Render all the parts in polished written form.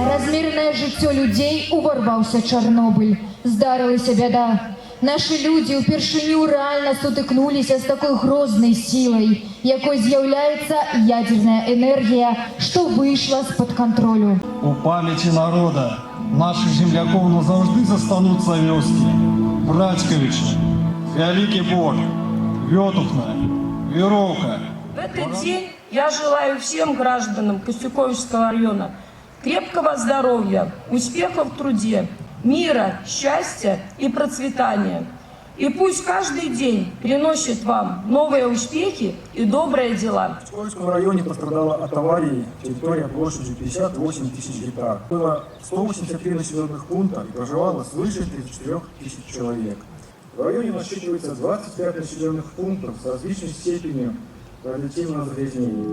Размеренное жыццё людзей уварваўся Чарнобыль. Здарылася бяда. Нашы людзі ўпершыню рэальна сутыкнуліся з такой грознай сілай, якой з'яўляецца ядерная энергія, што выйшла з-пад кантролю. У памяці народа наших земляков назаўжды застануцца вёскі. Брацькавічы, Вялікі Бор, Вётухна, Веровка. В этот день я желаю всем гражданам Костюковичского района крепкого здоровья, успехов в труде, мира, счастья и процветания. И пусть каждый день приносит вам новые успехи и добрые дела. В Костюковичском районе пострадала от аварии территория площадью 58 тысяч гектар. Было 183 населенных пункта и проживало свыше 34 тысяч человек. В районе насчитывается 25 населенных пунктов с различной степенью радиоактивного загрязнения.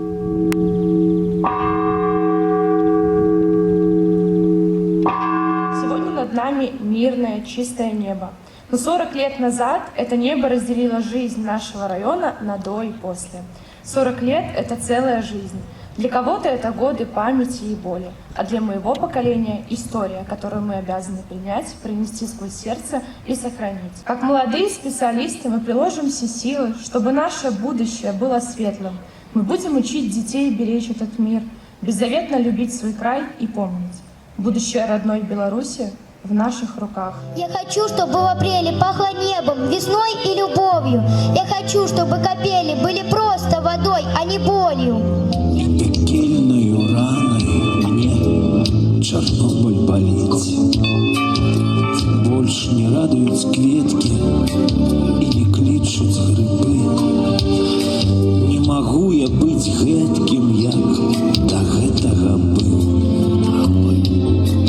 Над нами мирное, чистое небо. Но 40 лет назад это небо разделило жизнь нашего района на до и после. 40 лет — это целая жизнь. Для кого-то это годы памяти и боли, а для моего поколения — история, которую мы обязаны принять, принести сквозь сердце и сохранить. Как молодые специалисты мы приложим все силы, чтобы наше будущее было светлым. Мы будем учить детей беречь этот мир, беззаветно любить свой край и помнить. Будущее родной Беларуси в наших руках. Я хочу, чтобы в апреле пахло небом, весной и любовью. Я хочу, чтобы капели были просто водой, а не болью. И пекельною раной мне Чернобыль болеть. Больше не радуют кветки и не кличут грибы. Не могу я быть гэтким, як до гэтага был.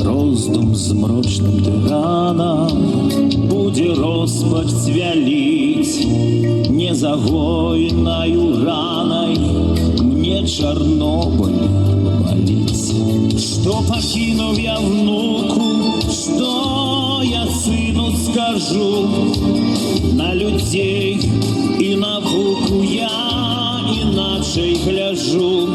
Роздум змрочным тыранам будзе роспач цвяліць. Незагойнаю ранай мне Чорнобыль боліць. Што пакінуў я внуку, што я сыну скажу? На людзей і навуку я іначай гляжу.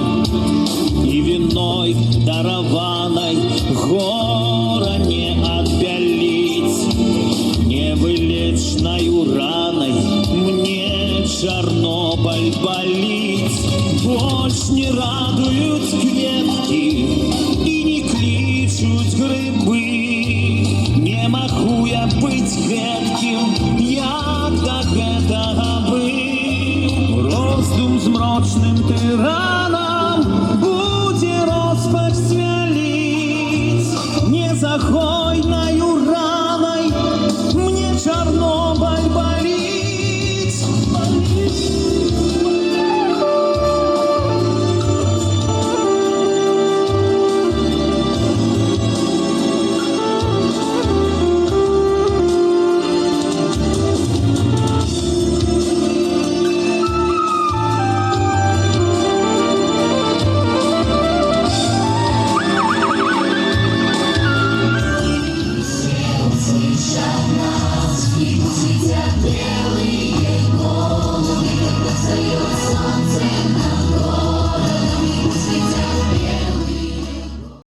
И виной дарованной гора не отбелить, не вылечною раной мне Чернобыль болить. Больше не радуют кветки и не кличут грибы. Не могу я быть гэтким, як до гэтага был. Роздум змрочным тыранам будзе роспач цвяліць. Не заходь